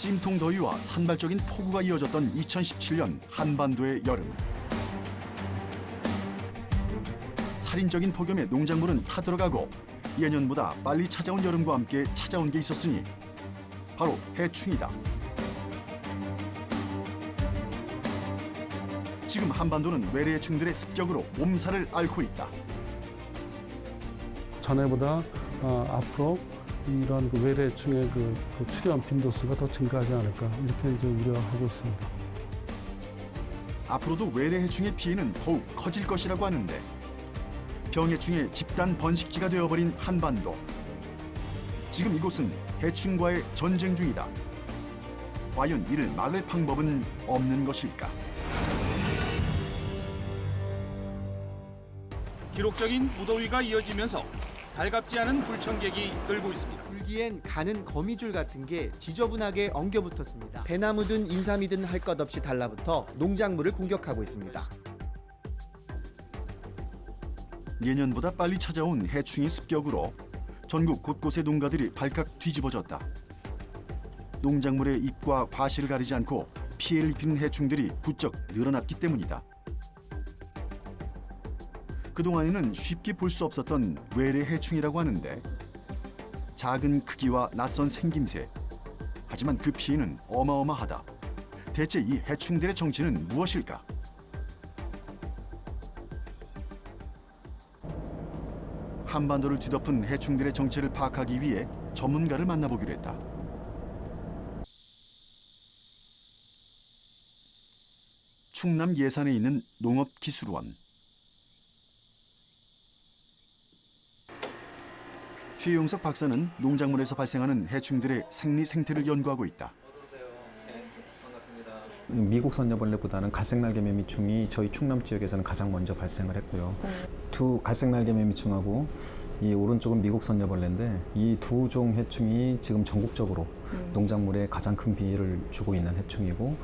찜통 더위와 산발적인 폭우가 이어졌던 2017년 한반도의 여름. 살인적인 폭염에 농작물은 타들어가고 예년보다 빨리 찾아온 여름과 함께 찾아온 게 있었으니 바로 해충이다. 지금 한반도는 외래해충들의 습격으로 몸살을 앓고 있다. 전에보다 앞으로 이런 외래해충의 그 출현 빈도수가 더 증가하지 않을까 이렇게 이제 우려하고 있습니다. 앞으로도 외래해충의 피해는 더욱 커질 것이라고 하는데 병해충의 집단 번식지가 되어버린 한반도. 지금 이곳은 해충과의 전쟁 중이다. 과연 이를 막을 방법은 없는 것일까? 기록적인 무더위가 이어지면서 달갑지 않은 불청객이 늘고 있습니다. 줄기엔 가는 거미줄 같은 게 지저분하게 엉겨붙었습니다. 배나무든 인삼이든 할 것 없이 달라붙어 농작물을 공격하고 있습니다. 예년보다 빨리 찾아온 해충의 습격으로 전국 곳곳의 농가들이 발칵 뒤집어졌다. 농작물의 잎과 과실을 가리지 않고 피해를 입히는 해충들이 부쩍 늘어났기 때문이다. 그동안에는 쉽게 볼 수 없었던 외래 해충이라고 하는데 작은 크기와 낯선 생김새. 하지만 그 피해는 어마어마하다. 대체 이 해충들의 정체는 무엇일까? 한반도를 뒤덮은 해충들의 정체를 파악하기 위해 전문가를 만나보기로 했다. 충남 예산에 있는 농업기술원. 최용석 박사는 농작물에서 발생하는 해충들의 생리 생태를 연구하고 있다. 미국 선녀벌레보다는 갈색날개매미충이 저희 충남 지역에서는 가장 먼저 발생을 했고요. 두 갈색날개매미충하고 이 오른쪽은 미국 선녀벌레인데 이 두 종 해충이 지금 전국적으로 농작물에 가장 큰 피해를 주고 있는 해충이고,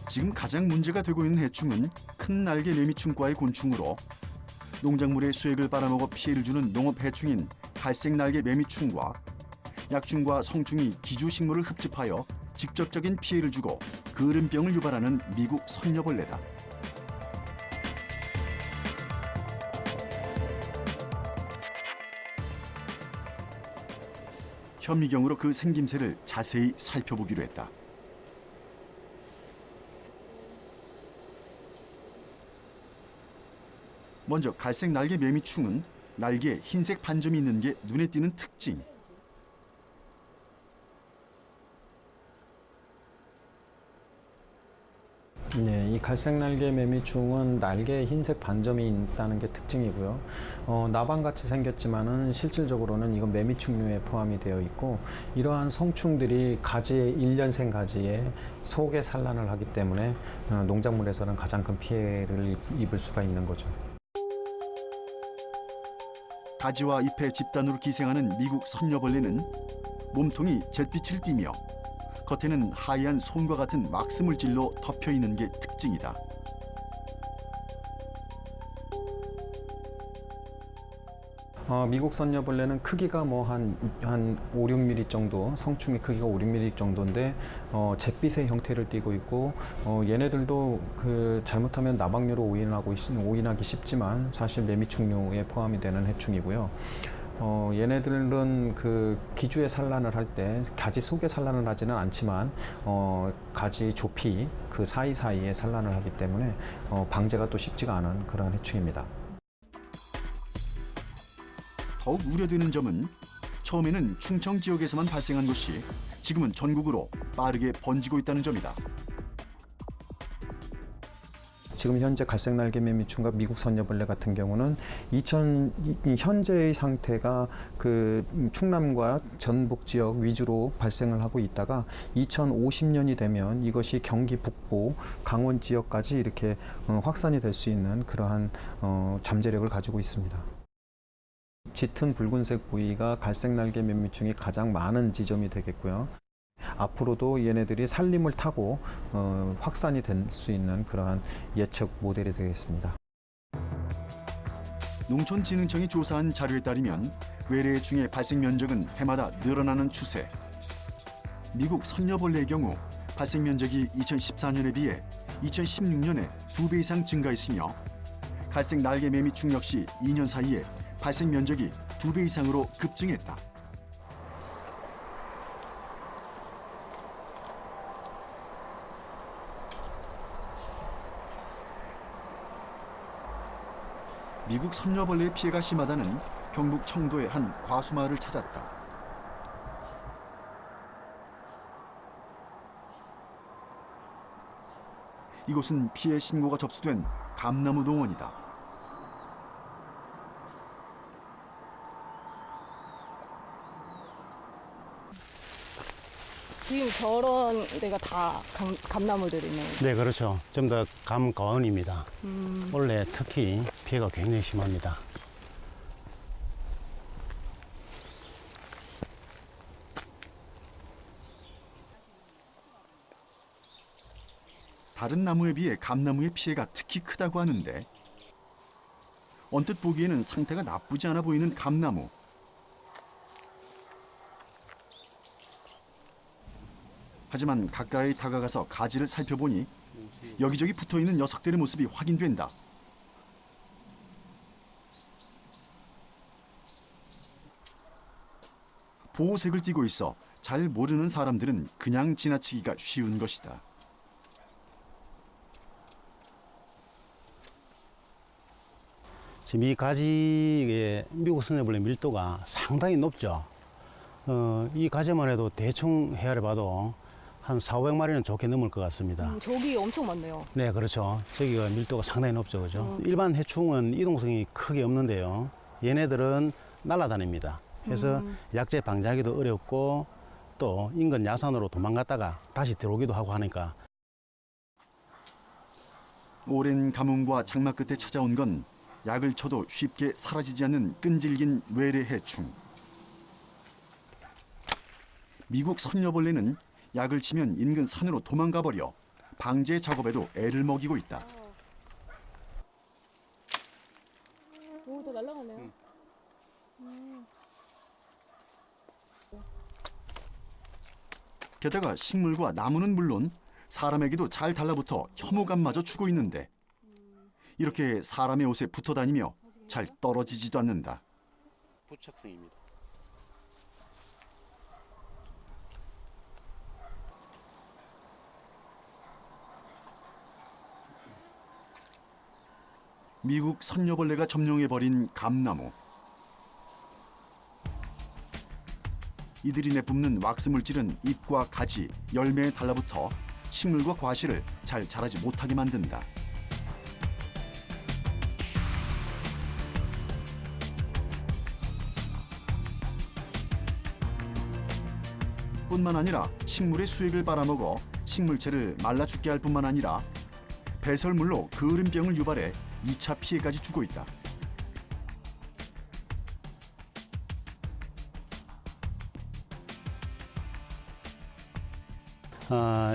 지금 가장 문제가 되고 있는 해충은 큰 날개 매미충과의 곤충으로 농작물의 수액을 빨아먹어 피해를 주는 농업해충인 갈색날개 매미충과 약충과 성충이 기주식물을 흡집하여 직접적인 피해를 주고 그름병을 유발하는 미국 선녀벌레다. 현미경으로 그 생김새를 자세히 살펴보기로 했다. 먼저 갈색 날개 매미충은 날개에 흰색 반점이 있는 게 눈에 띄는 특징. 네, 이 갈색날개 매미충은 날개에 흰색 반점이 있다는 게 특징이고요. 나방같이 생겼지만은 실질적으로는 이건 매미충류에 포함이 되어 있고, 이러한 성충들이 가지의 일년생 가지에 속에 산란을 하기 때문에 농작물에서는 가장 큰 피해를 입을 수가 있는 거죠. 가지와 잎에 집단으로 기생하는 미국 선녀벌레는 몸통이 잿빛을 띠며 겉에는 하얀 솜과 같은 왁스 물질로 덮여 있는 게 특징이다. 미국 선녀벌레는 크기가 뭐 한 5, 6mm 정도, 성충의 크기가 5, 6mm 정도인데 잿빛의 형태를 띠고 있고, 얘네들도 잘못하면 나방류로 오인하기 쉽지만 사실 매미충류에 포함이 되는 해충이고요. 얘네들은 기주에 산란을 할 때 가지 속에 산란을 하지는 않지만 가지 조피 그 사이사이에 산란을 하기 때문에 방제가 또 쉽지가 않은 그런 해충입니다. 더욱 우려되는 점은 처음에는 충청 지역에서만 발생한 것이 지금은 전국으로 빠르게 번지고 있다는 점이다. 지금 현재 갈색날개 매미충과 미국 선녀벌레 같은 경우는 현재의 상태가 충남과 전북 지역 위주로 발생을 하고 있다가 2050년이 되면 이것이 경기 북부, 강원 지역까지 이렇게 확산이 될 수 있는 그러한 잠재력을 가지고 있습니다. 짙은 붉은색 부위가 갈색날개 매미충이 가장 많은 지점이 되겠고요. 앞으로도 얘네들이 산림을 타고 확산이 될 수 있는 그러한 예측 모델이 되겠습니다. 농촌진흥청이 조사한 자료에 따르면 외래해충의 발생 면적은 해마다 늘어나는 추세. 미국 선녀벌레의 경우 발생 면적이 2014년에 비해 2016년에 2배 이상 증가했으며 갈색 날개 매미충 역시 2년 사이에 발생 면적이 2배 이상으로 급증했다. 미국 선녀벌레의 피해가 심하다는 경북 청도의 한 과수마을을 찾았다. 이곳은 피해 신고가 접수된 감나무 농원이다. 지금 저런 데가 다 감나무들이네. 네, 그렇죠. 좀 더 감가원입니다. 원래 특히 피해가 굉장히 심합니다. 다른 나무에 비해 감나무의 피해가 특히 크다고 하는데 언뜻 보기에는 상태가 나쁘지 않아 보이는 감나무. 하지만 가까이 다가가서 가지를 살펴보니 여기저기 붙어있는 녀석들의 모습이 확인된다. 보호색을 띠고 있어 잘 모르는 사람들은 그냥 지나치기가 쉬운 것이다. 지금 이 가지의 미국 선녀벌레 밀도가 상당히 높죠. 이 가지만 해도 대충 헤아려 봐도 한 400마리는 좋게 넘을 것 같습니다. 저기 엄청 많네요. 네, 그렇죠. 저기가 밀도가 상당히 높죠, 그죠? 일반 해충은 이동성이 크게 없는데요. 얘네들은 날아다닙니다. 그래서 약재 방지하기도 어렵고 또 인근 야산으로 도망갔다가 다시 들어오기도 하고 하니까. 오랜 가뭄과 장마 끝에 찾아온 건 약을 쳐도 쉽게 사라지지 않는 끈질긴 외래 해충. 미국 선녀벌레는 약을 치면 인근 산으로 도망가 버려 방제 작업에도 애를 먹이고 있다. 오, 더 날아가네요. 게다가 식물과 나무는 물론 사람에게도 잘 달라붙어 혐오감마저 주고 있는데 이렇게 사람의 옷에 붙어 다니며 잘 떨어지지도 않는다. 부착성입니다. 미국 선녀벌레가 점령해버린 감나무. 이들이 내뿜는 왁스 물질은 잎과 가지, 열매에 달라붙어 식물과 과실을 잘 자라지 못하게 만든다. 뿐만 아니라 식물의 수액을 빨아먹어 식물체를 말라 죽게 할 뿐만 아니라 배설물로 그을음병을 유발해 2차 피해까지 주고 있다.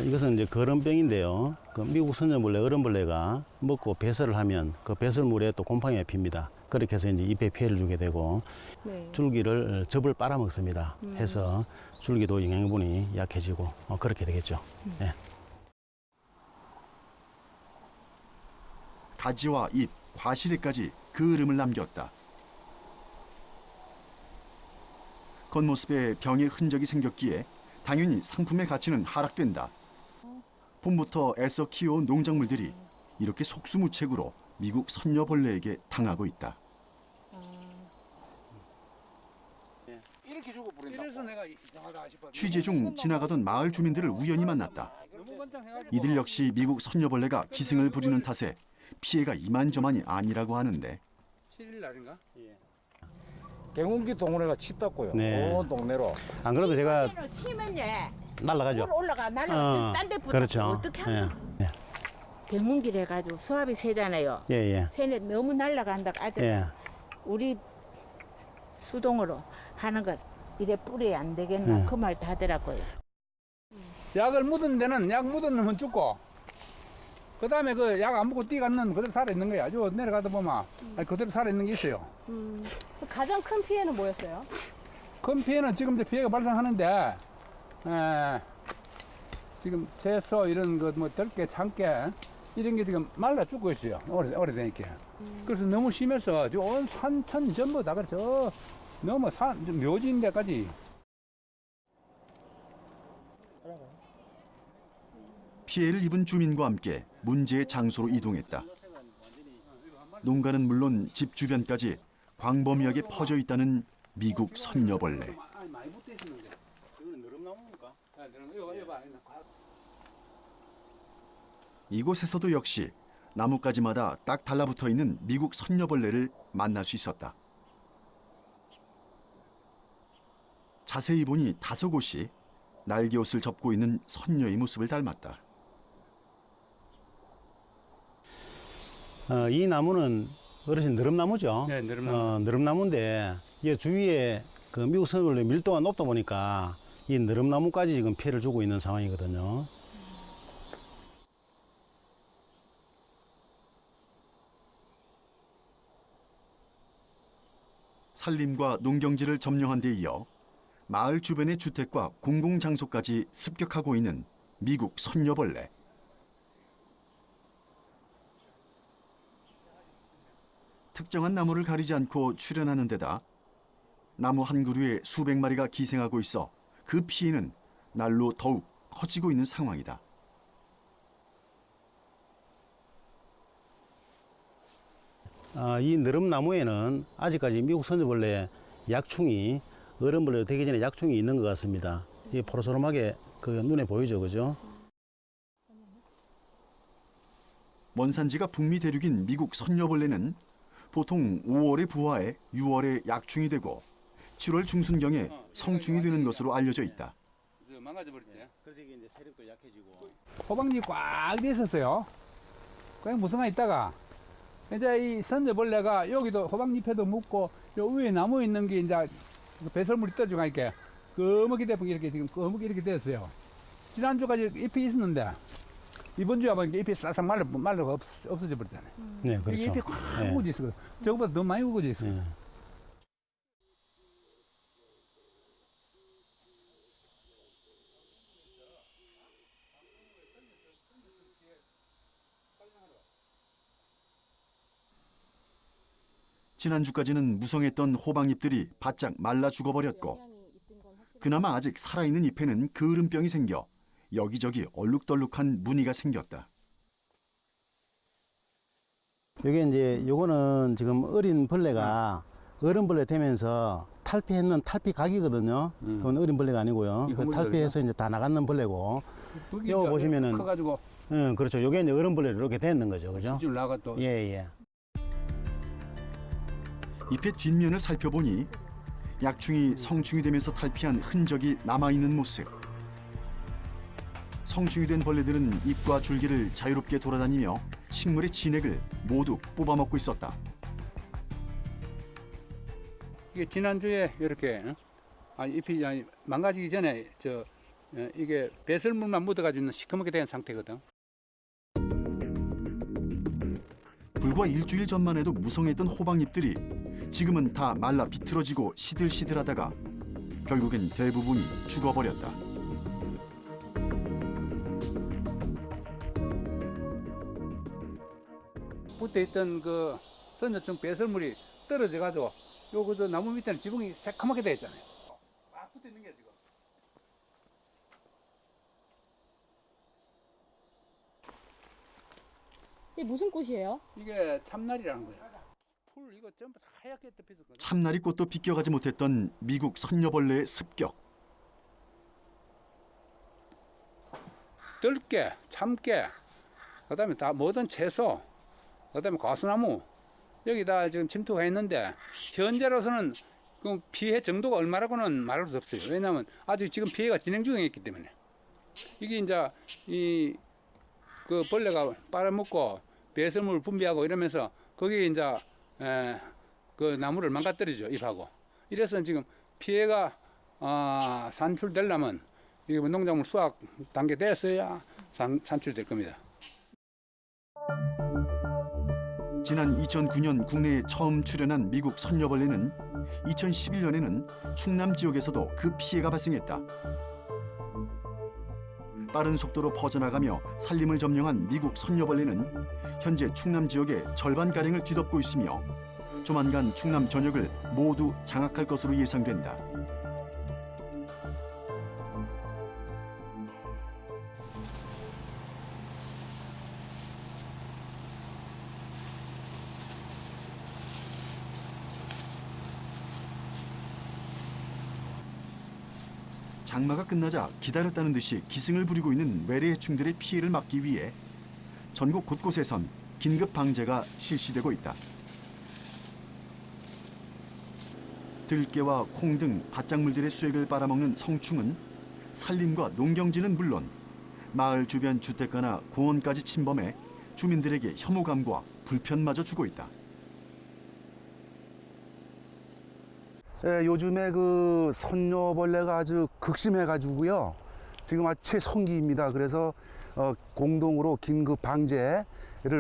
이것은 이제 거름병인데요. 그 미국 선녀벌레, 어른벌레가 먹고 배설을 하면 그 배설물에 또 곰팡이가 핍니다. 그렇게 해서 이제 잎에 피해를 주게 되고 네. 줄기를 즙을 빨아먹습니다. 해서 줄기도 영양분이 약해지고 그렇게 되겠죠. 네. 가지와 잎, 과실에까지 그을음을 남겼다. 겉모습에 병의 흔적이 생겼기에 당연히 상품의 가치는 하락된다. 봄부터 애써 키워온 농작물들이 이렇게 속수무책으로 미국 선녀벌레에게 당하고 있다. 취재 중 지나가던 마을 주민들을 우연히 만났다. 이들 역시 미국 선녀벌레가 기승을 부리는 탓에 피해가 이만저만이 아니라고 하는데 7일 날인가? 경운기 동네가 짙었고요. 네. 온 동네로. 안 그래도 제가 치면요 날아가죠. 올라가 날아가 딴데 붙어 그렇죠. 어떻게 하냐 예. 병문길 해가지고 수압이 세잖아요. 예. 세네 너무 날아간다 아주 예. 우리 수동으로 하는 것 이래 뿌리 안 되겠나 그 말도 하더라고요. 약을 묻은 데는 약 묻은 놈은 죽고, 그 다음에 그 약 안 묻고 뛰가 는 그대로 살아있는 거야. 저 내려가다 보면 그대로 살아있는 게 있어요. 가장 큰 피해는 뭐였어요? 큰 피해는 지금 이제 피해가 발생하는데, 지금 채소 이런 거 뭐 들깨, 참깨 이런 게 지금 말라 죽고 있어요. 오래되니까. 그래서 너무 심해서 온 산천 전부 다 그래서 너무 묘지인 데까지. 피해를 입은 주민과 함께 문제의 장소로 이동했다. 농가는 물론 집 주변까지 광범위하게 퍼져 있다는 미국 선녀벌레. 이곳에서도 역시 나뭇가지마다 딱 달라붙어 있는 미국 선녀벌레를 만날 수 있었다. 자세히 보니 다소 곳이 날개옷을 접고 있는 선녀의 모습을 닮았다. 이 나무는 어르신 느릅나무죠. 네, 느릅나무. 느릅나무인데 이 주위에 그 미국 선녀벌레 밀도가 높다 보니까 이 느릅나무까지 지금 피해를 주고 있는 상황이거든요. 산림과 농경지를 점령한 데 이어 마을 주변의 주택과 공공장소까지 습격하고 있는 미국 선녀벌레. 특정한 나무를 가리지 않고 출현하는 데다 나무 한 그루에 수백 마리가 기생하고 있어 그 피해는 날로 더욱 커지고 있는 상황이다. 이 느릅나무에는 아직까지 미국 선녀벌레 약충이 어른벌레 되기 전에 약충이 있는 것 같습니다. 이 포로소름하게 그 눈에 보이죠, 그죠? 원산지가 북미 대륙인 미국 선녀벌레는 보통 5월에 부화해 6월에 약충이 되고 7월 중순경에 성충이 되는 것으로 알려져 있다. 망가져버렸지. 그래서 이게 이제 세력도 약해지고. 호박잎 꽉 돼 있었어요. 그냥 무성화 있다가 이제 이 선녀벌레가 여기도 호박잎에도 묻고 요 위에 나무 있는 게 이제 배설물이 떠지고 하니까 검게 되고 이렇게 지금 검게 이렇게 됐어요. 지난주까지 잎이 있었는데 이번 주에 보니까 잎이 싹싹 말라 없어져 버렸잖아요. 네, 그렇죠. 잎이 꽉 우거져 있어. 저거보다 더 많이 우거져 있어요. 네. 지난주까지는 무성했던 호박잎들이 바짝 말라 죽어버렸고 그나마 아직 살아있는 잎에는 그을음병이 생겨 여기저기 얼룩덜룩한 무늬가 생겼다. 이게 이제 요거는 지금 어린 벌레가 어른벌레 되면서 탈피했는 탈피각이거든요. 그건 어린 벌레가 아니고요. 그 탈피해서 이제 다 나갔는 벌레고. 요거 보시면은 커가지고 그렇죠. 요게 이제 어른벌레로 이렇게 되는 거죠, 그죠? 줄 나가 또. 예. 잎의 뒷면을 살펴보니 약충이 성충이 되면서 탈피한 흔적이 남아있는 모습. 성충이 된 벌레들은 잎과 줄기를 자유롭게 돌아다니며 식물의 진액을 모두 뽑아먹고 있었다. 이게 지난주에 이렇게 잎이 망가지기 전에 이게 배설물만 묻어가지고 시커멓게 된 상태거든. 불과 일주일 전만 해도 무성했던 호박잎들이 지금은 다 말라 비틀어지고 시들시들하다가 결국엔 대부분이 죽어버렸다. 붙어 있던 그 선녀충 배설물이 떨어져가지고 요거 나무 밑에는 지붕이 새카맣게 돼 있잖아요. 막 붙어 있는 게 지금. 이게 무슨 꽃이에요? 이게 참나리라는 거야. 풀 이거 전부 다 하얗게 덮여있거든. 참나리 꽃도 비껴가지 못했던 미국 선녀벌레의 습격. 들깨, 참깨, 그다음에 다 모든 채소, 그다음에 과수나무 여기 다 지금 침투가 있는데 현재로서는 그 피해 정도가 얼마라고는 말할 수 없어요. 왜냐하면 아직 지금 피해가 진행 중에 있기 때문에 이게 이제 이 그 벌레가 빨아먹고 배설물 분비하고 이러면서 거기에 이제 그 나무를 망가뜨리죠, 잎하고. 이래서 지금 피해가 산출되려면 이게 농작물 수확 단계 됐어야 산출될 겁니다. 지난 2009년 국내에 처음 출현한 미국 선녀벌레는 2011년에는 충남 지역에서도 그 피해가 발생했다. 빠른 속도로 퍼져나가며 산림을 점령한 미국 선녀벌레는 현재 충남 지역의 절반가량을 뒤덮고 있으며 조만간 충남 전역을 모두 장악할 것으로 예상된다. 장마가 끝나자 기다렸다는 듯이 기승을 부리고 있는 외래 해충들의 피해를 막기 위해 전국 곳곳에선 긴급 방제가 실시되고 있다. 들깨와 콩 등 바짝물들의 수액을 빨아먹는 성충은 산림과 농경지는 물론 마을 주변 주택가나 공원까지 침범해 주민들에게 혐오감과 불편마저 주고 있다. 예, 요즘에 그 선녀벌레가 아주 극심해가지고요. 지금 아주 최성기입니다. 그래서 공동으로 긴급 방제를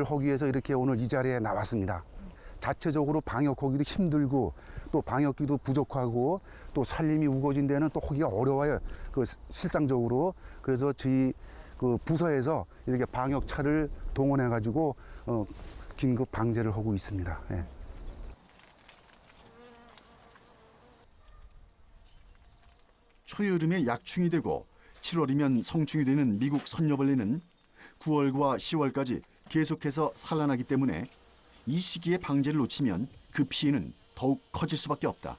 하기 위해서 이렇게 오늘 이 자리에 나왔습니다. 자체적으로 방역하기도 힘들고 또 방역기도 부족하고 또 산림이 우거진 데는 또 하기가 어려워요. 그 실상적으로. 그래서 저희 그 부서에서 이렇게 방역차를 동원해가지고 긴급 방제를 하고 있습니다. 예. 초여름에 약충이 되고 7월이면 성충이 되는 미국 선녀벌레는 9월과 10월까지 계속해서 산란하기 때문에 이 시기에 방제를 놓치면 그 피해는 더욱 커질 수밖에 없다.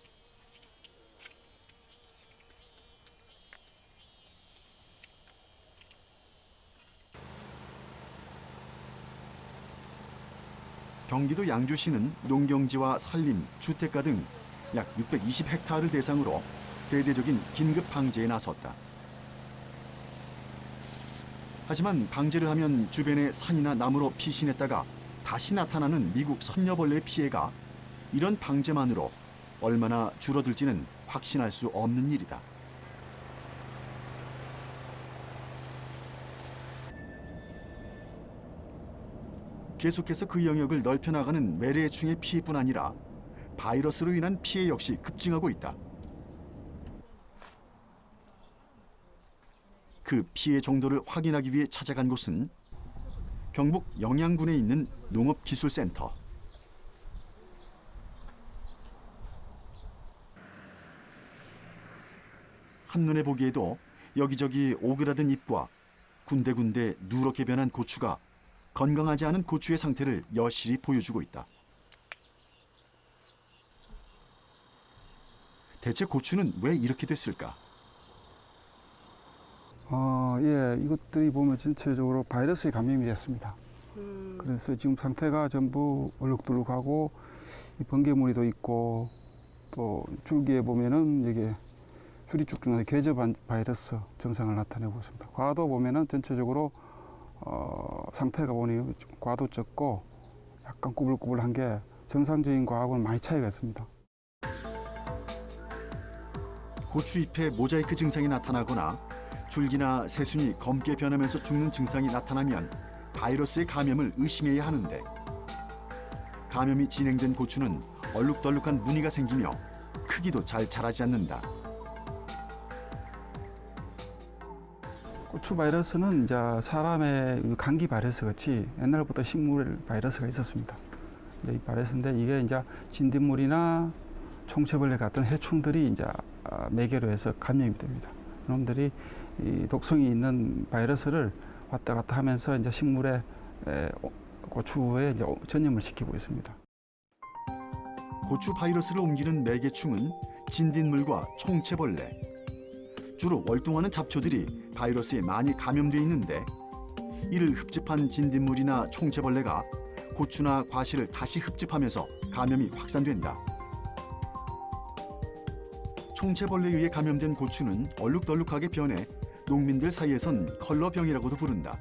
경기도 양주시는 농경지와 산림, 주택가 등 약 620헥타르를 대상으로 대대적인 긴급 방제에 나섰다. 하지만 방제를 하면 주변의 산이나 나무로 피신했다가 다시 나타나는 미국 선녀벌레의 피해가 이런 방제만으로 얼마나 줄어들지는 확신할 수 없는 일이다. 계속해서 그 영역을 넓혀나가는 외래해충의 피해뿐 아니라 바이러스로 인한 피해 역시 급증하고 있다. 그 피해 정도를 확인하기 위해 찾아간 곳은 경북 영양군에 있는 농업기술센터. 한눈에 보기에도 여기저기 오그라든 잎과 군데군데 누렇게 변한 고추가 건강하지 않은 고추의 상태를 여실히 보여주고 있다. 대체 고추는 왜 이렇게 됐을까? 예, 이것들이 보면 전체적으로 바이러스에 감염이 됐습니다. 그래서 지금 상태가 전부 얼룩덜룩하고 번개무늬도 있고 또 줄기에 보면은 이게 줄이 쭉쭉 나서 계저 바이러스 증상을 나타내고 있습니다. 과도 보면은 전체적으로 상태가 보니 과도 적고 약간 꾸불꾸불한 게 정상적인 과하고는 많이 차이가 있습니다. 고추잎에 모자이크 증상이 나타나거나 줄기나 새순이 검게 변하면서 죽는 증상이 나타나면 바이러스의 감염을 의심해야 하는데 감염이 진행된 고추는 얼룩덜룩한 무늬가 생기며 크기도 잘 자라지 않는다. 고추 바이러스는 이제 사람의 감기 바이러스 같이 옛날부터 식물 바이러스가 있었습니다. 이 바이러스인데 이게 이제 진딧물이나 총체벌레 같은 해충들이 이제 매개로 해서 감염이 됩니다. 그놈들이 이 독성이 있는 바이러스를 왔다 갔다 하면서 이제 식물의 고추에 이제 전염을 시키고 있습니다. 고추 바이러스를 옮기는 매개충은 진딧물과 총체벌레. 주로 월동하는 잡초들이 바이러스에 많이 감염돼 있는데 이를 흡집한 진딧물이나 총체벌레가 고추나 과실을 다시 흡집하면서 감염이 확산된다. 총체벌레에 의해 감염된 고추는 얼룩덜룩하게 변해 농민들 사이에선 컬러병이라고도 부른다.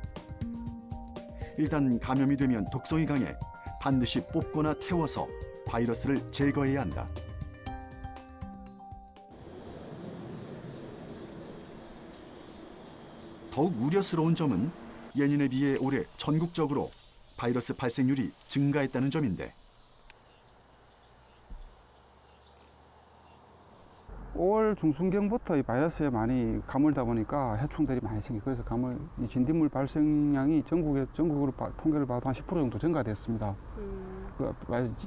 일단 감염이 되면 독성이 강해 반드시 뽑거나 태워서 바이러스를 제거해야 한다. 더욱 우려스러운 점은 예년에 비해 올해 전국적으로 바이러스 발생률이 증가했다는 점인데 올 5월 중순경부터 이 바이러스에 많이 가물다 보니까 해충들이 많이 생기고 그래서 이 진딧물 발생량이 전국으로 통계를 봐도 한 10% 정도 증가됐습니다.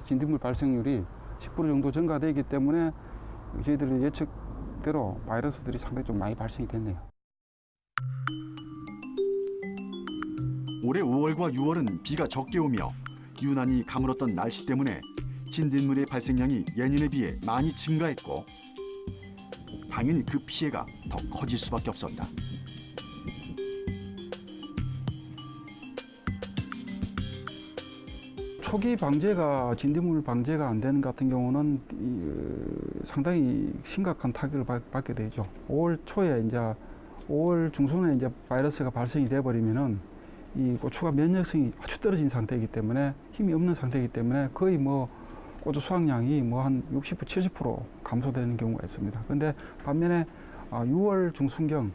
진딧물 발생률이 10% 정도 증가되기 때문에 저희들의 예측대로 바이러스들이 상당히 좀 많이 발생이 됐네요. 올해 5월과 6월은 비가 적게 오며 유난히 가물었던 날씨 때문에 진딧물의 발생량이 예년에 비해 많이 증가했고 당연히 그 피해가 더 커질 수밖에 없었다. 초기 방제가 진딧물 방제가 안 되는 같은 경우는 상당히 심각한 타격을 받게 되죠. 5월 초에 이제 5월 중순에 이제 바이러스가 발생이 돼 버리면은 이 고추가 면역성이 아주 떨어진 상태이기 때문에 힘이 없는 상태이기 때문에 거의 뭐 고추 수확량이 뭐 한 60%, 70% 감소되는 경우가 있습니다. 근데 반면에 6월 중순경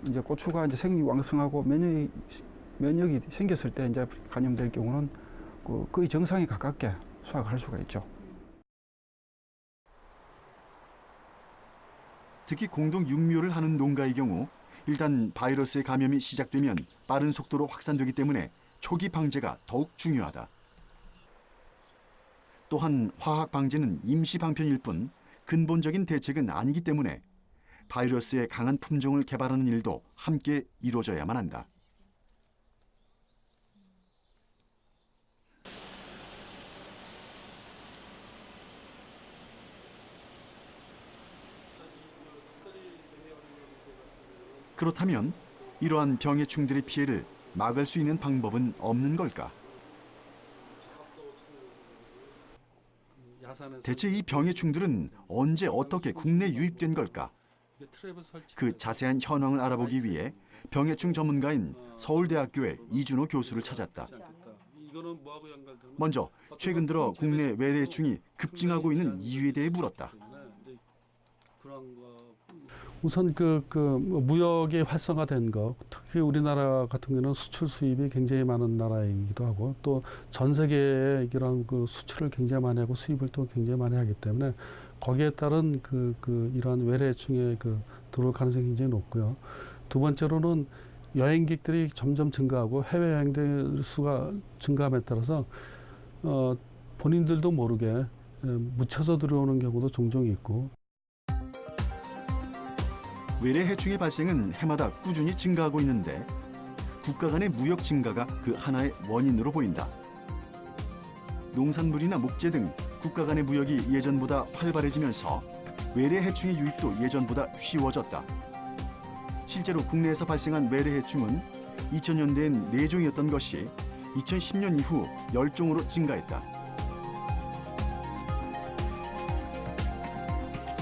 이제 고추가 이제 생육이 왕성하고 면역이 생겼을 때 이제 감염될 경우는 거의 정상에 가깝게 수확할 수가 있죠. 특히 공동 육묘를 하는 농가의 경우 일단 바이러스의 감염이 시작되면 빠른 속도로 확산되기 때문에 초기 방제가 더욱 중요하다. 또한 화학 방제는 임시 방편일 뿐 근본적인 대책은 아니기 때문에 바이러스의 강한 품종을 개발하는 일도 함께 이루어져야만 한다. 그렇다면 이러한 병해충들의 피해를 막을 수 있는 방법은 없는 걸까? 대체 이 병해충들은 언제 어떻게 국내에 유입된 걸까? 그 자세한 현황을 알아보기 위해 병해충 전문가인 서울대학교의 이준호 교수를 찾았다. 먼저 최근 들어 국내 외래해충이 급증하고 있는 이유에 대해 물었다. 우선 무역이 활성화된 거, 특히 우리나라 같은 경우는 수출 수입이 굉장히 많은 나라이기도 하고 또 전 세계에 이런 수출을 굉장히 많이 하고 수입을 또 굉장히 많이 하기 때문에 거기에 따른 이러한 외래해충에 들어올 가능성이 굉장히 높고요. 두 번째로는 여행객들이 점점 증가하고 해외 여행들 수가 증가함에 따라서 본인들도 모르게 묻혀서 들어오는 경우도 종종 있고. 외래해충의 발생은 해마다 꾸준히 증가하고 있는데 국가 간의 무역 증가가 그 하나의 원인으로 보인다. 농산물이나 목재 등 국가 간의 무역이 예전보다 활발해지면서 외래해충의 유입도 예전보다 쉬워졌다. 실제로 국내에서 발생한 외래해충은 2000년대엔 4종이었던 것이 2010년 이후 10종으로 증가했다.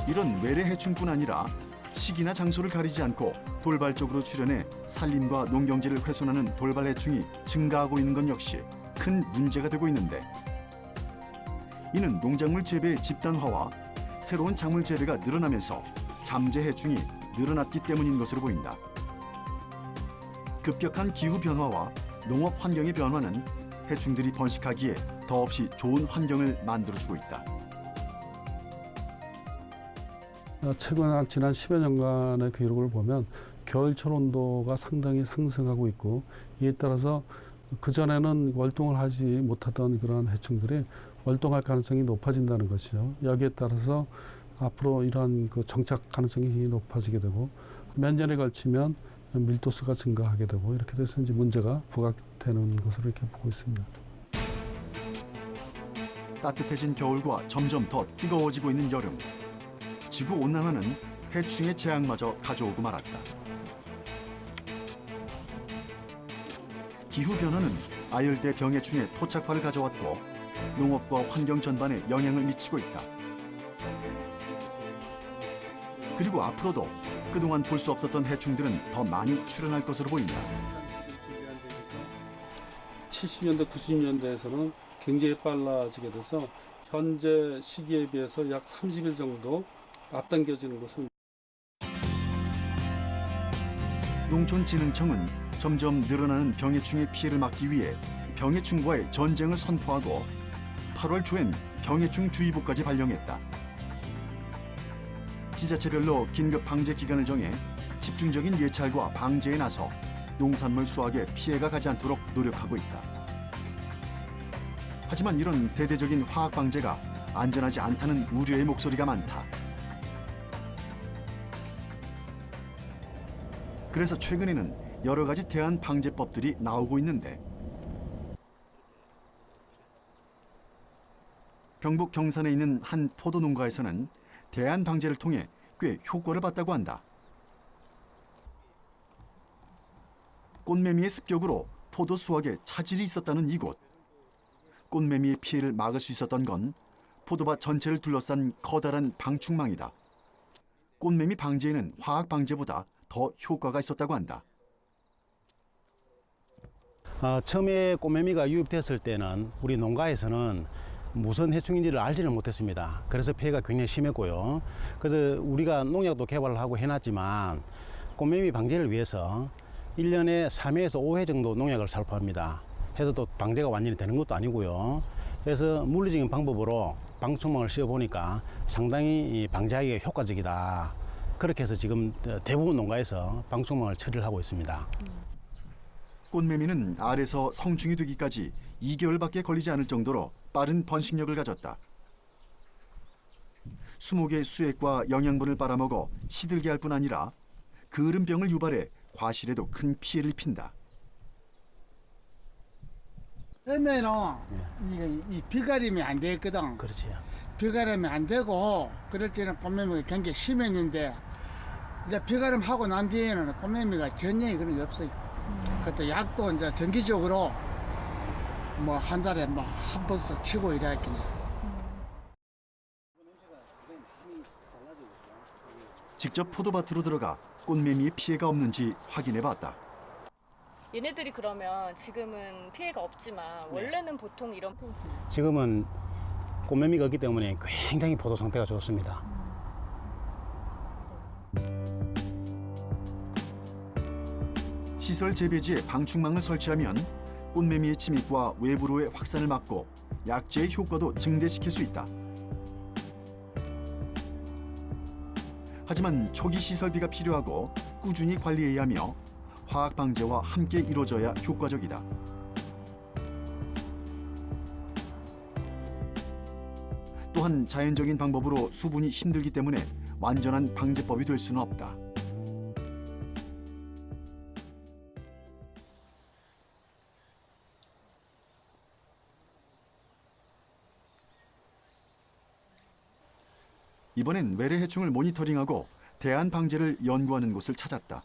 이런 외래해충뿐 아니라 시기나 장소를 가리지 않고 돌발적으로 출현해 산림과 농경지를 훼손하는 돌발해충이 증가하고 있는 건 역시 큰 문제가 되고 있는데 이는 농작물 재배의 집단화와 새로운 작물 재배가 늘어나면서 잠재해충이 늘어났기 때문인 것으로 보인다. 급격한 기후 변화와 농업 환경의 변화는 해충들이 번식하기에 더없이 좋은 환경을 만들어주고 있다. 최근 지난 10여 년간의 기록을 보면 겨울철 온도가 상당히 상승하고 있고 이에 따라서 그전에는 월동을 하지 못하던 그런 해충들이 월동할 가능성이 높아진다는 것이죠. 여기에 따라서 앞으로 이러한 정착 가능성이 높아지게 되고 몇 년에 걸치면 밀도수가 증가하게 되고 이렇게 돼서 이제 문제가 부각되는 것으로 이렇게 보고 있습니다. 따뜻해진 겨울과 점점 더 뜨거워지고 있는 여름. 지구온난화는 해충의 재앙마저 가져오고 말았다. 기후변화는 아열대 병해충의 토착화를 가져왔고 농업과 환경 전반에 영향을 미치고 있다. 그리고 앞으로도 그동안 볼 수 없었던 해충들은 더 많이 출현할 것으로 보인다. 70년대, 90년대에서는 굉장히 빨라지게 돼서 현재 시기에 비해서 약 30일 정도 앞당겨지는 것은. 농촌진흥청은 점점 늘어나는 병해충의 피해를 막기 위해 병해충과의 전쟁을 선포하고 8월 초엔 병해충 주의보까지 발령했다. 지자체별로 긴급 방제 기간을 정해 집중적인 예찰과 방제에 나서 농산물 수확에 피해가 가지 않도록 노력하고 있다. 하지만 이런 대대적인 화학 방제가 안전하지 않다는 우려의 목소리가 많다. 그래서 최근에는 여러 가지 대안 방제법들이 나오고 있는데 경북 경산에 있는 한 포도 농가에서는 대안 방제를 통해 꽤 효과를 봤다고 한다. 꽃매미의 습격으로 포도 수확에 차질이 있었다는 이곳. 꽃매미의 피해를 막을 수 있었던 건 포도밭 전체를 둘러싼 커다란 방충망이다. 꽃매미 방제에는 화학 방제보다 더 효과가 있었다고 한다. 처음에 꽃매미가 유입됐을 때는 우리 농가에서는 무슨 해충인지를 알지를 못했습니다. 그래서 피해가 굉장히 심했고요. 그래서 우리가 농약도 개발을 하고 해놨지만 꽃매미 방제를 위해서 1년에 3회에서 5회 정도 농약을 살포합니다. 해서 또 방제가 완전히 되는 것도 아니고요. 그래서 물리적인 방법으로 방충망을 씌워보니까 상당히 방제하기가 효과적이다. 그렇게 해서 지금 대부분 농가에서 방충망을 처리를 하고 있습니다. 꽃매미는 알에서 성충이 되기까지 2개월밖에 걸리지 않을 정도로 빠른 번식력을 가졌다. 20개의 수액과 영양분을 빨아먹어 시들게 할 뿐 아니라 그을음병을 유발해 과실에도 큰 피해를 핀다. 처음에는 이 비가림이 안 되거든. 그렇지. 비가림이 안 되고 그럴 때는 꽃매미가 굉장히 심했는데 이제 비가림 하고 난 뒤에는 꽃매미가 전혀 그런 게 없어요. 그때 약도 이제 정기적으로 뭐 한 달에 뭐 한 번씩 치고 이랬긴 해. 직접 포도밭으로 들어가 꽃매미의 피해가 없는지 확인해봤다. 얘네들이 그러면 지금은 피해가 없지만 원래는 보통 이런 지금은 꽃매미가 없기 때문에 굉장히 포도 상태가 좋습니다. 시설 재배지에 방충망을 설치하면 꽃매미의 침입과 외부로의 확산을 막고 약재의 효과도 증대시킬 수 있다. 하지만 초기 시설비가 필요하고 꾸준히 관리해야 하며 화학 방제와 함께 이루어져야 효과적이다. 또한 자연적인 방법으로 수분이 힘들기 때문에 완전한 방제법이 될 수는 없다. 이번엔 외래 해충을 모니터링하고 대안 방제를 연구하는 곳을 찾았다.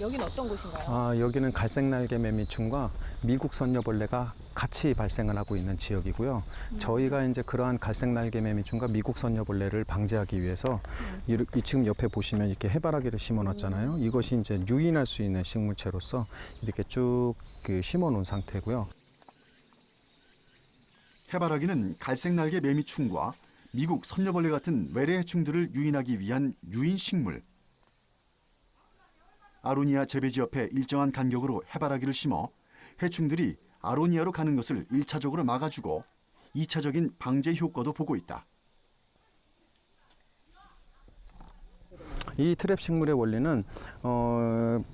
여기는 어떤 곳인가요? 여기는 갈색날개 매미충과 미국 선녀벌레가 같이 발생을 하고 있는 지역이고요. 저희가 이제 그러한 갈색날개 매미충과 미국 선녀벌레를 방제하기 위해서 지금 옆에 보시면 이렇게 해바라기를 심어놨잖아요. 이것이 이제 유인할 수 있는 식물체로서 이렇게 쭉 심어놓은 상태고요. 해바라기는 갈색날개 매미충과 미국 선녀벌레 같은 외래 해충들을 유인하기 위한 유인 식물. 아로니아 재배지 옆에 일정한 간격으로 해바라기를 심어 해충들이 아로니아로 가는 것을 1차적으로 막아주고 2차적인 방제 효과도 보고 있다. 이 트랩 식물의 원리는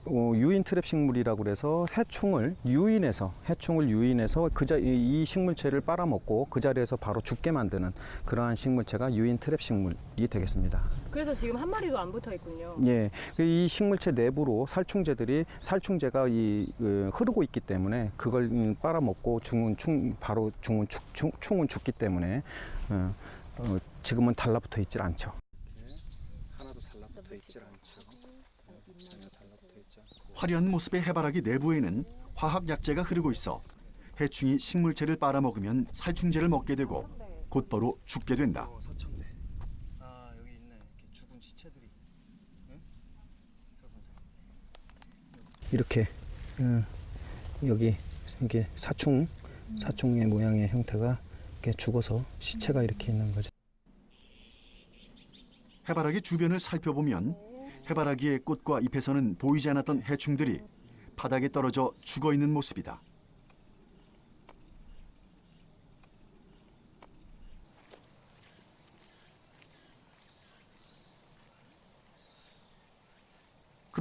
유인 트랩 식물이라고 그래서 해충을 유인해서 이 식물체를 빨아먹고 그 자리에서 바로 죽게 만드는 그러한 식물체가 유인 트랩 식물이 되겠습니다. 그래서 지금 한 마리도 안 붙어 있군요. 예, 이 식물체 내부로 살충제가 흐르고 있기 때문에 그걸 빨아먹고 바로 충은 죽기 때문에 지금은 달라붙어 있질 않죠. 화려한 모습의 해바라기 내부에는 화학 약재가 흐르고 있어 해충이 식물체를 빨아먹으면 살충제를 먹게 되고 곧바로 죽게 된다. 여기 있네. 이렇게 죽은 시체들이. 이렇게 여기 이게 사충의 모양의 형태가 이렇게 죽어서 시체가 이렇게 있는 거죠. 해바라기 주변을 살펴보면 해바라기의 꽃과 잎에서는 보이지 않았던 해충들이 바닥에 떨어져 죽어 있는 모습이다.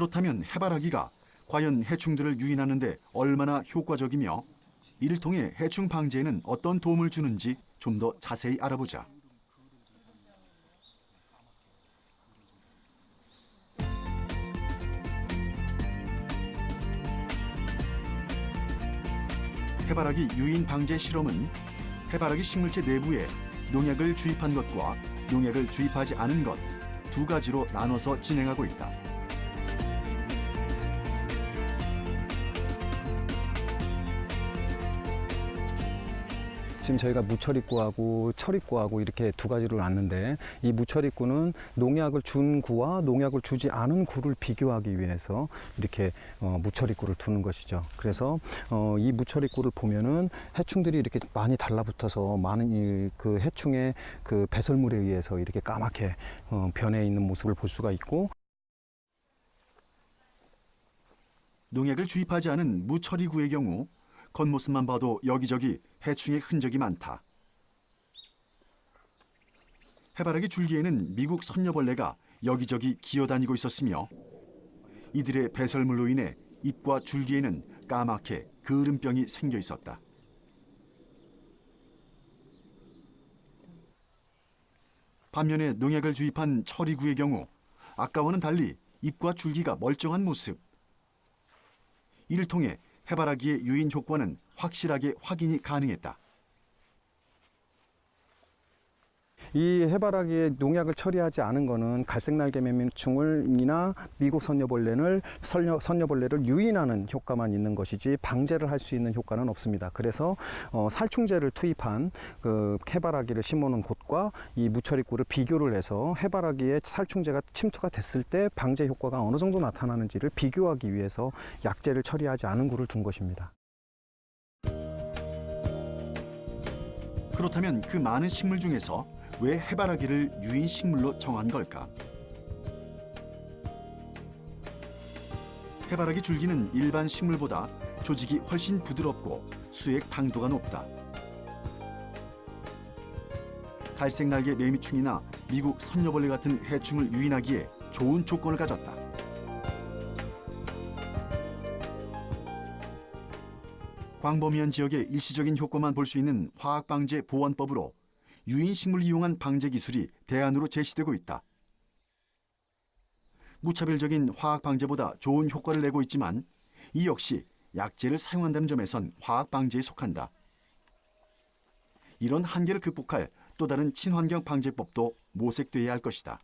그렇다면 해바라기가 과연 해충들을 유인하는 데 얼마나 효과적이며 이를 통해 해충 방제에는 어떤 도움을 주는지 좀 더 자세히 알아보자. 해바라기 유인 방제 실험은 해바라기 식물체 내부에 농약을 주입한 것과 농약을 주입하지 않은 것 두 가지로 나눠서 진행하고 있다. 지금 저희가 무철입구하고 철입구하고 이렇게 두 가지로 놨는데 이 무철입구는 농약을 준 구와 농약을 주지 않은 구를 비교하기 위해서 이렇게 무철입구를 두는 것이죠. 그래서 이 무철입구를 보면은 해충들이 이렇게 많이 달라붙어서 많은 그 해충의 그 배설물에 의해서 이렇게 까맣게 변해 있는 모습을 볼 수가 있고, 농약을 주입하지 않은 무처리구의 경우 겉모습만 봐도 여기저기 해충의 흔적이 많다. 해바라기 줄기에는 미국 선녀벌레가 여기저기 기어다니고 있었으며 이들의 배설물로 인해 잎과 줄기에는 까맣게 그을음병이 생겨 있었다. 반면에 농약을 주입한 처리구의 경우 아까와는 달리 잎과 줄기가 멀쩡한 모습. 이를 통해 해바라기의 유인 효과는 확실하게 확인이 가능했다. 이 해바라기에 농약을 처리하지 않은 거는 갈색날개 매미충이나 미국 선녀벌레를 유인하는 효과만 있는 것이지 방제를 할 수 있는 효과는 없습니다. 그래서 살충제를 투입한 그 해바라기를 심어놓은 곳과 이 무처리구를 비교를 해서 해바라기에 살충제가 침투가 됐을 때 방제 효과가 어느 정도 나타나는지를 비교하기 위해서 약제를 처리하지 않은 구를 둔 것입니다. 그렇다면 그 많은 식물 중에서 왜 해바라기를 유인 식물로 정한 걸까? 해바라기 줄기는 일반 식물보다 조직이 훨씬 부드럽고 수액 당도가 높다. 갈색날개 매미충이나 미국 선녀벌레 같은 해충을 유인하기에 좋은 조건을 가졌다. 광범위한 지역의 일시적인 효과만 볼 수 있는 화학방제 보원법으로 유인식물을 이용한 방제 기술이 대안으로 제시되고 있다. 무차별적인 화학방제보다 좋은 효과를 내고 있지만 이 역시 약제를 사용한다는 점에선 화학방제에 속한다. 이런 한계를 극복할 또 다른 친환경 방제법도 모색돼야 할 것이다.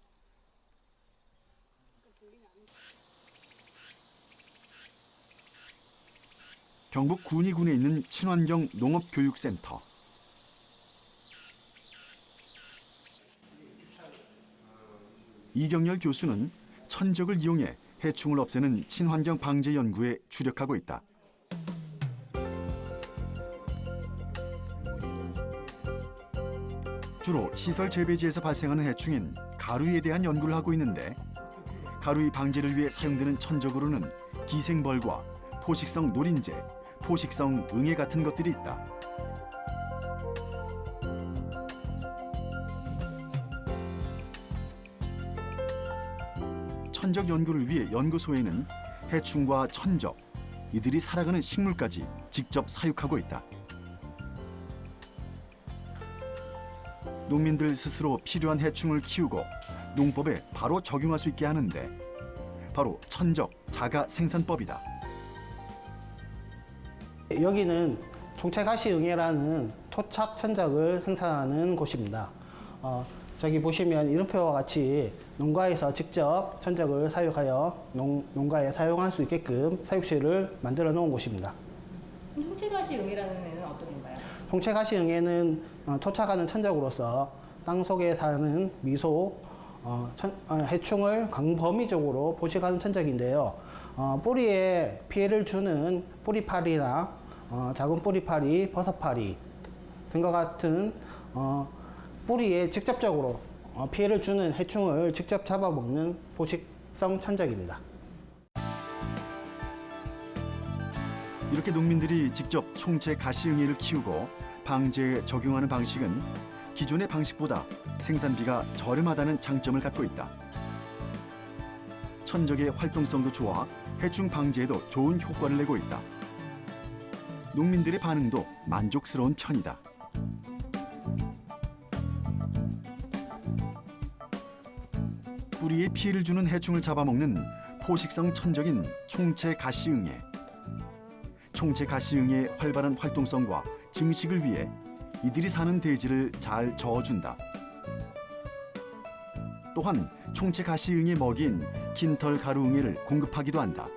경북 군위군에 있는 친환경 농업교육센터. 이경렬 교수는 천적을 이용해 해충을 없애는 친환경 방제 연구에 주력하고 있다. 주로 시설 재배지에서 발생하는 해충인 가루이에 대한 연구를 하고 있는데 가루이 방제를 위해 사용되는 천적으로는 기생벌과 포식성 노린재, 포식성 응애 같은 것들이 있다. 천적 연구를 위해 연구소에는 해충과 천적, 이들이 살아가는 식물까지 직접 사육하고 있다. 농민들 스스로 필요한 해충을 키우고 농법에 바로 적용할 수 있게 하는데 바로 천적 자가 생산법이다. 여기는 총체가시응애라는 토착 천적을 생산하는 곳입니다. 저기 보시면 이름표와 같이 농가에서 직접 천적을 사육하여 농가에 사용할 수 있게끔 사육실을 만들어 놓은 곳입니다. 총체가시응애라는 애는 어떤 건가요? 총체가시응애는 토착하는 천적으로서 땅 속에 사는 미소, 해충을 광범위적으로 포식하는 천적인데요. 뿌리에 피해를 주는 뿌리파리나 작은 뿌리파리, 버섯파리 등과 같은 뿌리에 직접적으로 피해를 주는 해충을 직접 잡아먹는 포식성 천적입니다. 이렇게 농민들이 직접 총체 가시응애를 키우고 방제에 적용하는 방식은 기존의 방식보다 생산비가 저렴하다는 장점을 갖고 있다. 천적의 활동성도 좋아 해충 방지에도 좋은 효과를 내고 있다. 농민들의 반응도 만족스러운 편이다. 뿌리에 피해를 주는 해충을 잡아먹는 포식성 천적인 총채가시응애. 총채가시응애의 활발한 활동성과 증식을 위해 이들이 사는 대지를 잘 저어준다. 또한 총채가시응의 먹이인 긴털가루응애를 공급하기도 한다.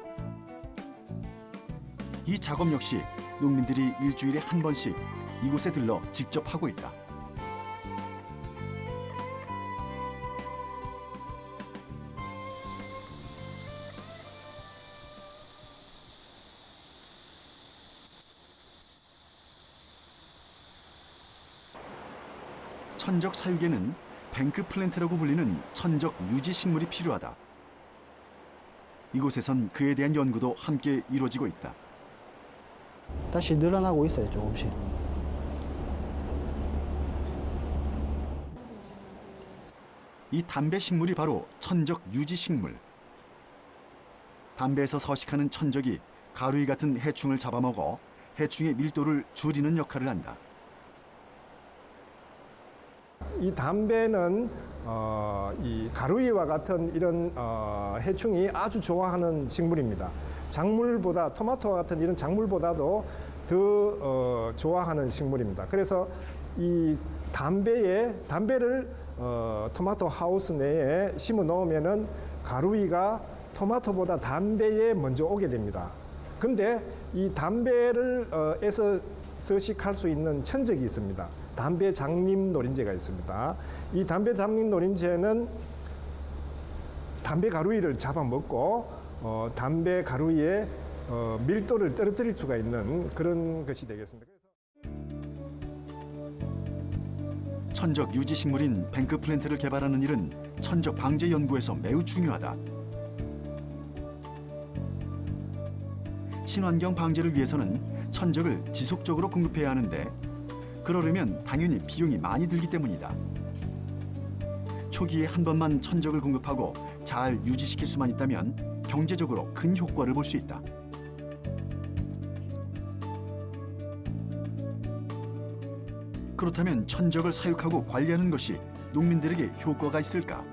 이 작업 역시 농민들이 일주일에 한 번씩 이곳에 들러 직접 하고 있다. 천적 사육에는 뱅크 플랜트라고 불리는 천적 유지 식물이 필요하다. 이곳에선 그에 대한 연구도 함께 이루어지고 있다. 다시 늘어나고 있어요, 조금씩. 이 담배 식물이 바로 천적 유지 식물. 담배에서 서식하는 천적이 가루이 같은 해충을 잡아먹어 해충의 밀도를 줄이는 역할을 한다. 이 담배는 이 가루이와 같은 이런 해충이 아주 좋아하는 식물입니다. 작물보다 토마토와 같은 이런 작물보다도 더 좋아하는 식물입니다. 그래서 이 담배를 토마토 하우스 내에 심어 놓으면은 가루이가 토마토보다 담배에 먼저 오게 됩니다. 근데 이 담배를 에서 서식할 수 있는 천적이 있습니다. 담배 장림 노린재가 있습니다. 이 담배 장림 노린재는 담배 가루이를 잡아먹고 담배 가루이의 밀도를 떨어뜨릴 수가 있는 그런 것이 되겠습니다. 천적 유지 식물인 뱅크 플랜트를 개발하는 일은 천적 방제 연구에서 매우 중요하다. 친환경 방제를 위해서는 천적을 지속적으로 공급해야 하는데 그러려면 당연히 비용이 많이 들기 때문이다. 초기에 한 번만 천적을 공급하고 잘 유지시킬 수만 있다면 경제적으로 큰 효과를 볼 수 있다. 그렇다면 천적을 사육하고 관리하는 것이 농민들에게 효과가 있을까?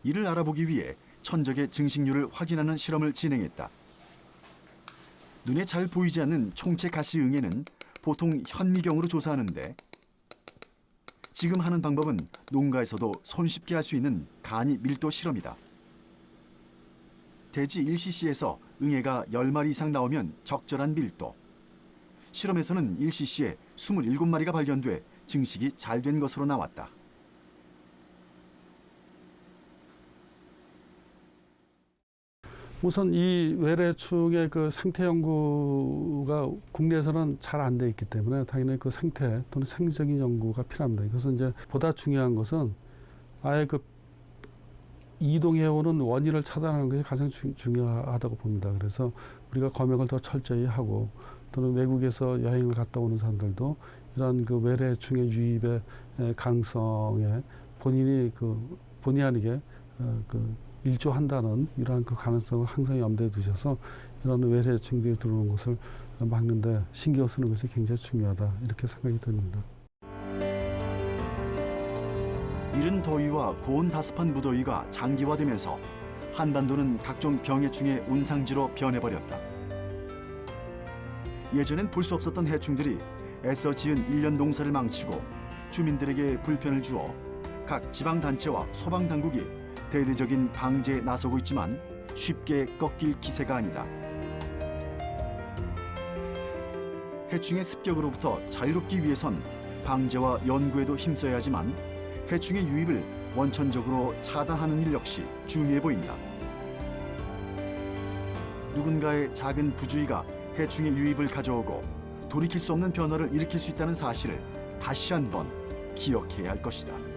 이를 알아보기 위해 천적의 증식률을 확인하는 실험을 진행했다. 눈에 잘 보이지 않는 총채가시응애는 보통 현미경으로 조사하는데 지금 하는 방법은 농가에서도 손쉽게 할 수 있는 간이 밀도 실험이다. 대지 1cc에서 응애가 10마리 이상 나오면 적절한 밀도. 실험에서는 1cc에 27마리가 발견돼 증식이 잘 된 것으로 나왔다. 우선 이 외래충의 그 생태 연구가 국내에서는 잘 안 돼 있기 때문에 당연히 그 생태 또는 생리적인 연구가 필요합니다. 그것은 이제 보다 중요한 것은 아예 그 이동해오는 원인을 차단하는 것이 가장 중요하다고 봅니다. 그래서 우리가 검역을 더 철저히 하고 또는 외국에서 여행을 갔다 오는 사람들도 이러한 그 외래충의 유입의 가능성에 본의 아니게 일조한다는 이러한 그 가능성을 항상 염두에 두셔서 이런 외래충들이 들어오는 것을 막는데 신경 쓰는 것이 굉장히 중요하다 이렇게 생각이 듭니다. 이른 더위와 고온 다습한 무더위가 장기화되면서 한반도는 각종 병해충의 온상지로 변해버렸다. 예전엔 볼 수 없었던 해충들이 애써 지은 1년 농사를 망치고 주민들에게 불편을 주어 각 지방단체와 소방당국이 대대적인 방제에 나서고 있지만 쉽게 꺾일 기세가 아니다. 해충의 습격으로부터 자유롭기 위해선 방제와 연구에도 힘써야 하지만 해충의 유입을 원천적으로 차단하는 일 역시 중요해 보인다. 누군가의 작은 부주의가 해충의 유입을 가져오고 돌이킬 수 없는 변화를 일으킬 수 있다는 사실을 다시 한번 기억해야 할 것이다.